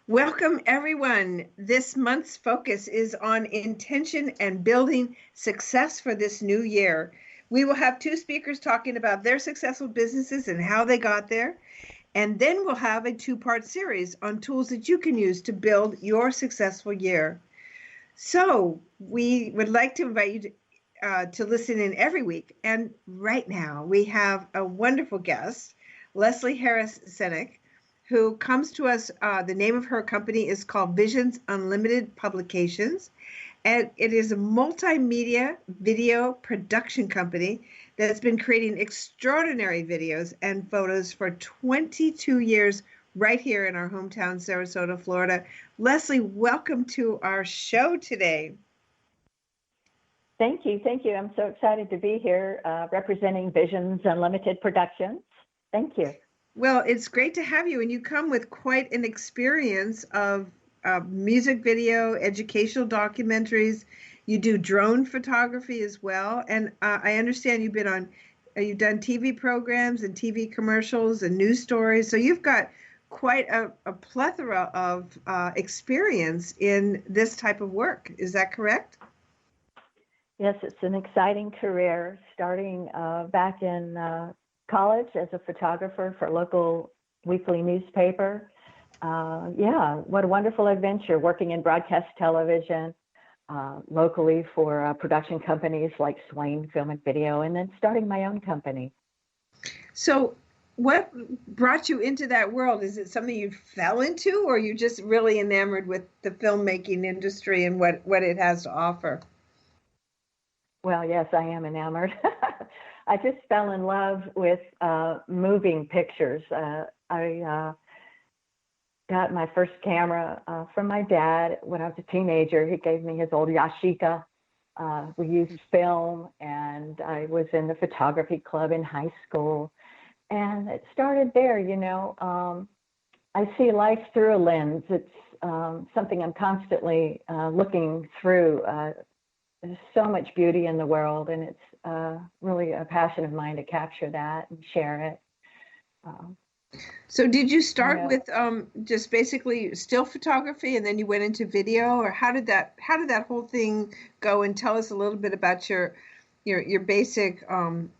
Welcome, everyone. This month's focus is on intention and building success for this new year. We will have two speakers talking about their successful businesses and how they got there. And then we'll have a two-part series on tools that you can use to build your successful year. So we would like to invite you to listen in every week. And right now we have a wonderful guest, Leslie HARRIS-SENAC, who comes to us. The name of her company is called Visions Unlimited Publications, and it is a multimedia video production company that's been creating extraordinary videos and photos for 22 years right here in our hometown, Sarasota, Florida. Leslie, welcome to our show today. Thank you. Thank you. I'm so excited to be here representing Visions Unlimited Productions. Thank you. Well, it's great to have you, and you come with quite an experience of music video, educational documentaries. You do drone photography as well, and I understand you've done TV programs and TV commercials and news stories, so you've got quite a plethora of experience in this type of work. Is that correct? Yes, it's an exciting career, starting back in college as a photographer for a local weekly newspaper. Yeah, what a wonderful adventure, working in broadcast television, locally for production companies like Swain Film and Video, and then starting my own company. So what brought you into that world? Is it something you fell into, or are you just really enamored with the filmmaking industry and what it has to offer? Well, yes, I am enamored. I just fell in love with moving pictures. I got my first camera from my dad when I was a teenager. He gave me his old Yashica. We used film, and I was in the photography club in high school. And it started there, you know. I see life through a lens. It's something I'm constantly looking through. There's so much beauty in the world, and it's really a passion of mine to capture that and share it. So did you start with just basically still photography, and then you went into video, or how did that whole thing go? And tell us a little bit about your basic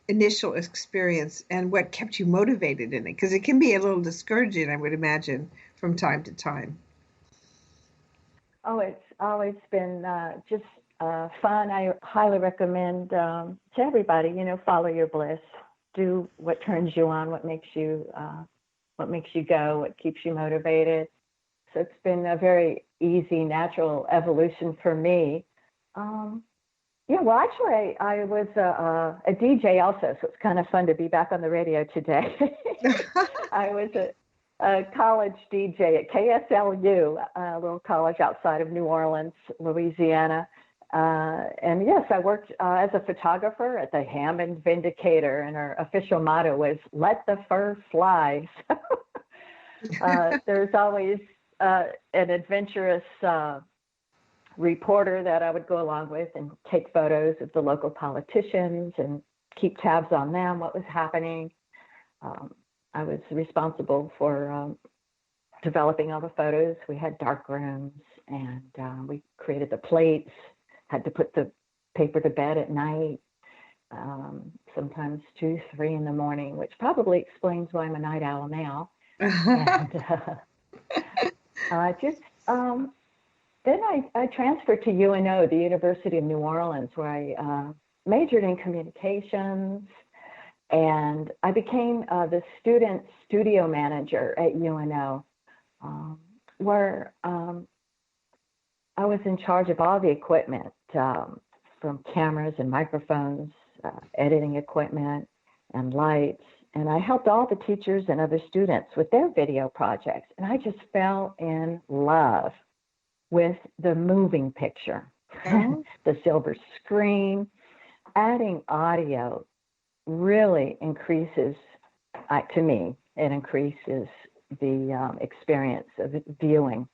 initial experience and what kept you motivated in it, because it can be a little discouraging, I would imagine, from time to time. Oh, it's always been just fun. I highly recommend to everybody, you know, follow your bliss, do what turns you on, what makes you go, what keeps you motivated. So it's been a very easy, natural evolution for me. Yeah, well, actually, I was a DJ also, so it's kind of fun to be back on the radio today. I was a college DJ at KSLU, a little college outside of New Orleans, Louisiana. And yes, I worked as a photographer at the Hammond Vindicator, and our official motto was "Let the fur fly." There's always an adventurous reporter that I would go along with and take photos of the local politicians and keep tabs on them, what was happening. I was responsible for developing all the photos. We had dark rooms, and we created the plates. Had to put the paper to bed at night, sometimes 2, 3 in the morning, which probably explains why I'm a night owl now. And then I transferred to UNO, the University of New Orleans, where I majored in communications, and I became the student studio manager at UNO, where I was in charge of all the equipment, from cameras and microphones, editing equipment and lights. And I helped all the teachers and other students with their video projects. And I just fell in love with the moving picture, the silver screen. Adding audio really increases, to me, it increases the experience of viewing.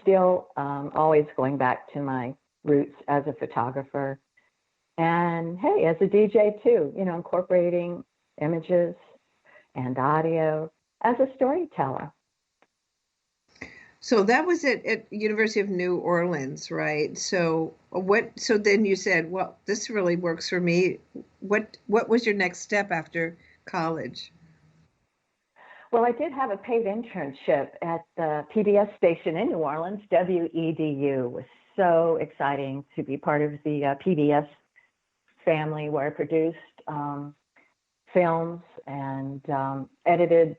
Still always going back to my roots as a photographer, and hey, as a DJ too, you know, incorporating images and audio as a storyteller. So that was at University of New Orleans, right? So so then you said, well, this really works for me. What was your next step after college? Well, I did have a paid internship at the PBS station in New Orleans, WEDU. It was so exciting to be part of the PBS family where I produced films and edited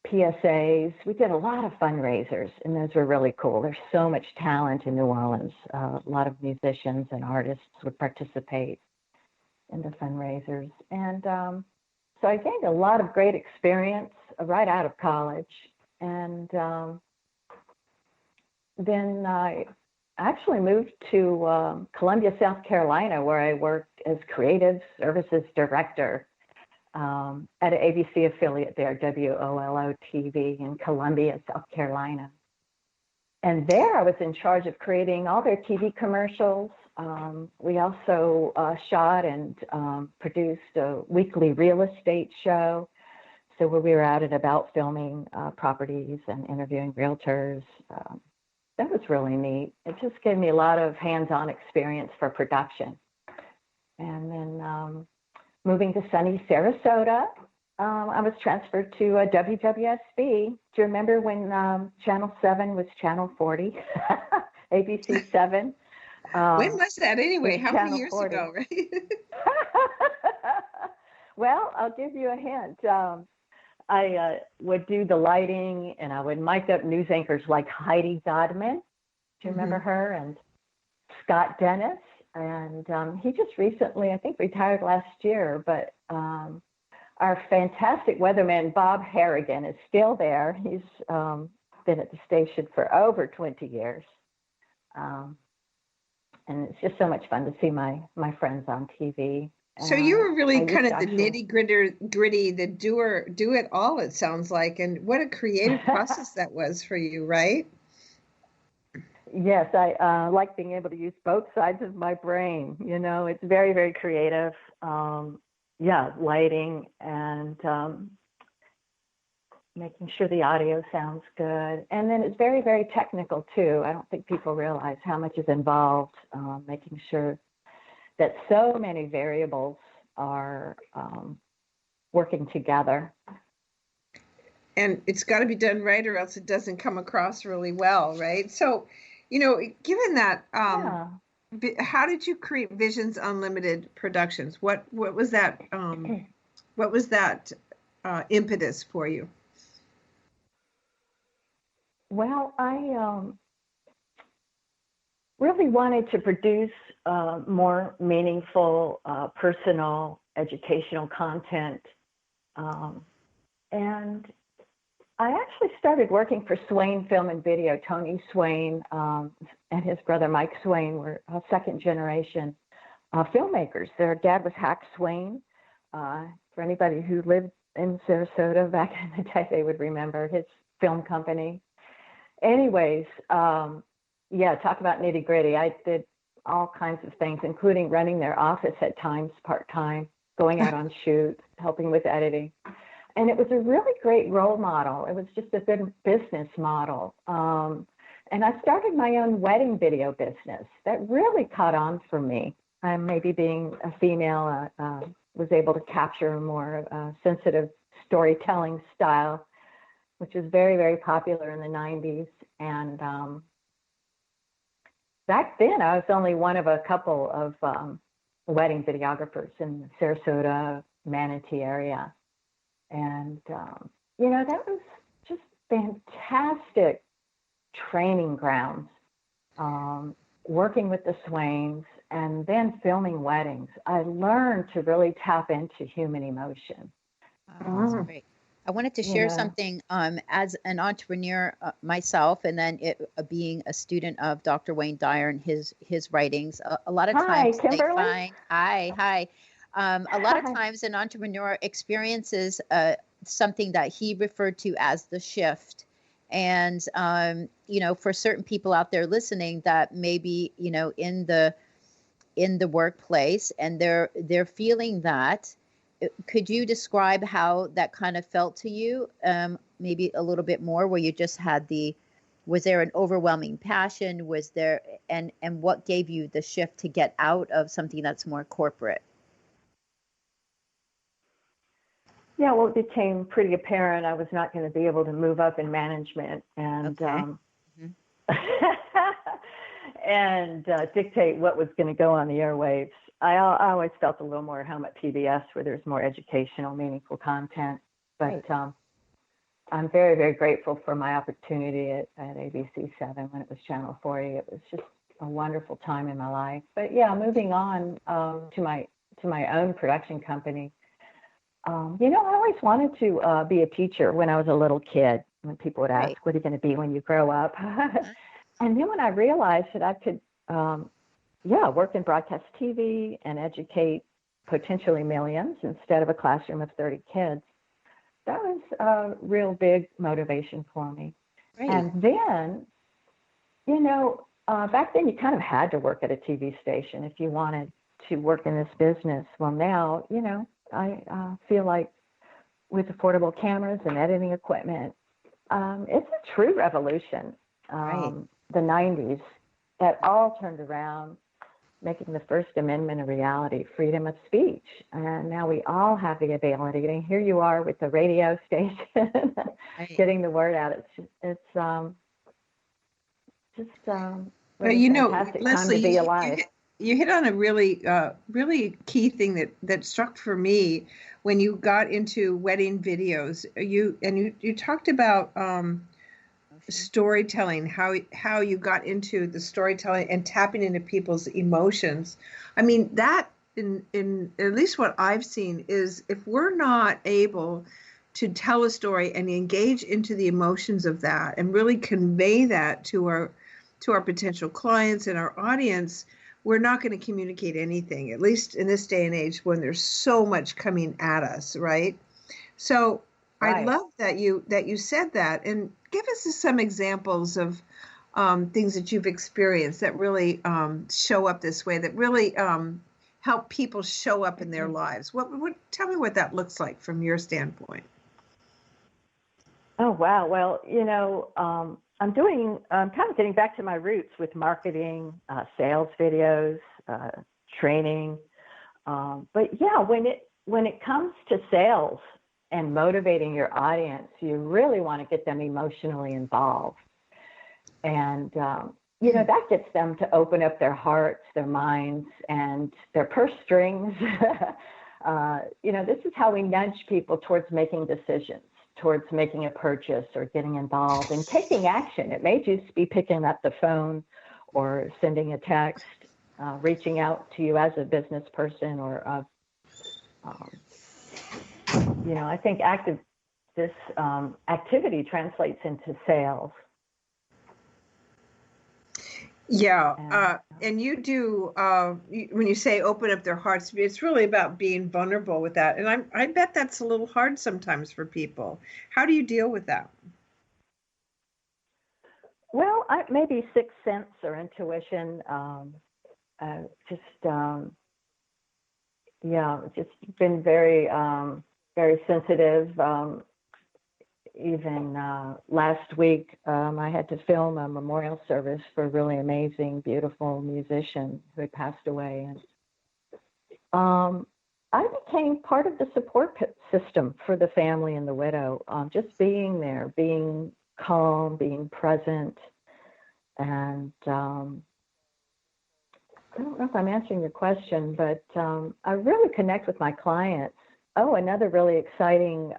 PSAs. We did a lot of fundraisers, and those were really cool. There's so much talent in New Orleans. A lot of musicians and artists would participate in the fundraisers. And so I gained a lot of great experience right out of college. And then I actually moved to Columbia, South Carolina, where I worked as creative services director at an ABC affiliate there, WOLO TV in Columbia, South Carolina. And there I was in charge of creating all their TV commercials. We also shot and produced a weekly real estate show. So where we were out and about filming properties and interviewing realtors. That was really neat. It just gave me a lot of hands-on experience for production. And then moving to sunny Sarasota, I was transferred to WWSB. Do you remember when Channel 7 was Channel 40? ABC 7? When was that anyway? How many years 40. ago, right? Well, I'll give you a hint. I would do the lighting, and I would mic up news anchors like Heidi Godman. Do you remember her? And Scott Dennis. And he just recently, I think, retired last year. But our fantastic weatherman, Bob Harrigan, is still there. He's been at the station for over 20 years. And it's just so much fun to see my friends on TV. So you were really kind of the nitty-gritty, the do it all, it sounds like. And what a creative process that was for you, right? Yes, I like being able to use both sides of my brain. You know, it's very, very creative. Lighting and making sure the audio sounds good. And then it's very, very technical too. I don't think people realize how much is involved, making sure that so many variables are working together. And it's got to be done right, or else it doesn't come across really well, right? So, you know, given that, how did you create Visions Unlimited Productions? What was that? What was that impetus for you? Well, I really wanted to produce more meaningful, personal, educational content. And I actually started working for Swain Film and Video. Tony Swain and his brother Mike Swain were second generation filmmakers. Their dad was Hack Swain. For anybody who lived in Sarasota back in the day, they would remember his film company. Anyways, talk about nitty gritty. I did all kinds of things, including running their office at times part-time, going out on shoots, helping with editing. And it was a really great role model. It was just a good business model. And I started my own wedding video business that really caught on for me. Maybe being a female, was able to capture a more sensitive storytelling style, which was very, very popular in the 90s. And back then, I was only one of a couple of wedding videographers in the Sarasota, Manatee area. And, that was just fantastic training grounds, working with the Swains and then filming weddings. I learned to really tap into human emotion. That's great. I wanted to share something as an entrepreneur myself, and then being a student of Dr. Wayne Dyer and his writings. A lot of times they find a lot of times an entrepreneur experiences something that he referred to as the shift. And for certain people out there listening that maybe in the workplace and they're feeling that. Could you describe how that kind of felt to you? Maybe a little bit more, where you just had the Was there an overwhelming passion? Was there, and what gave you the shift to get out of something that's more corporate? Yeah, well, it became pretty apparent I was not going to be able to move up in management and and dictate what was going to go on the airwaves. I always felt a little more at home at PBS, where there's more educational, meaningful content. But I'm very, very grateful for my opportunity at ABC7 when it was Channel 40. It was just a wonderful time in my life. But yeah, moving on to my own production company. You know, I always wanted to be a teacher when I was a little kid. When people would ask, "What are you going to be when you grow up?" And then when I realized that I could, work in broadcast TV and educate potentially millions instead of a classroom of 30 kids, that was a real big motivation for me. Right. And then, you know, back then you kind of had to work at a TV station if you wanted to work in this business. Well, now, you know, I feel like with affordable cameras and editing equipment, it's a true revolution. The 90s, that all turned around, making the First Amendment a reality, freedom of speech. And now we all have the ability. And here you are with the radio station, getting the word out. It's but you know, fantastic Leslie, time to be alive. You hit on a really key thing that struck for me when you got into wedding videos. You talked about storytelling, how you got into the storytelling and tapping into people's emotions. I mean, that in at least what I've seen is, if we're not able to tell a story and engage into the emotions of that and really convey that to our potential clients and our audience, we're not going to communicate anything, at least in this day and age when there's so much coming at us, right? So I love that you said that, and give us some examples of things that you've experienced that really show up this way, that really help people show up in their lives. Tell me what that looks like from your standpoint. Oh, wow. Well, you know, I'm kind of getting back to my roots with marketing, sales videos, training. But yeah, when it comes to sales and motivating your audience, you really want to get them emotionally involved. And, you know, that gets them to open up their hearts, their minds, and their purse strings. You know, this is how we nudge people towards making decisions, towards making a purchase or getting involved and taking action. It may just be picking up the phone or sending a text, reaching out to you as a business person, or you know, I think this activity translates into sales. Yeah, and you do, when you say open up their hearts, it's really about being vulnerable with that. And I bet that's a little hard sometimes for people. How do you deal with that? Well, maybe sixth sense or intuition. Just been very, very sensitive. Even last week, I had to film a memorial service for a really amazing, beautiful musician who had passed away. And I became part of the support system for the family and the widow, just being there, being calm, being present. And I don't know if I'm answering your question, but I really connect with my clients. Oh, another really exciting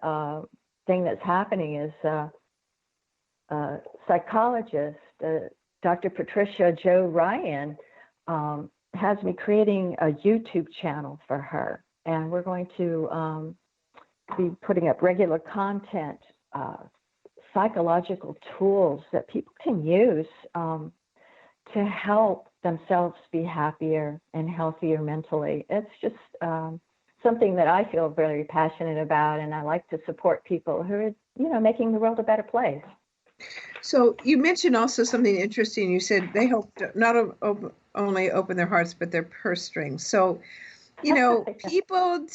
thing that's happening is a psychologist, Dr. Patricia Jo Ryan, has me creating a YouTube channel for her. And we're going to be putting up regular content, psychological tools that people can use to help themselves be happier and healthier mentally. It's just something that I feel very passionate about, and I like to support people who are, you know, making the world a better place. So you mentioned also something interesting. You said they hope to not only open their hearts, but their purse strings. So, you know, people,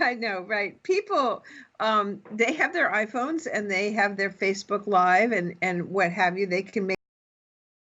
I know, right? People, they have their iPhones and they have their Facebook Live and what have you. They can make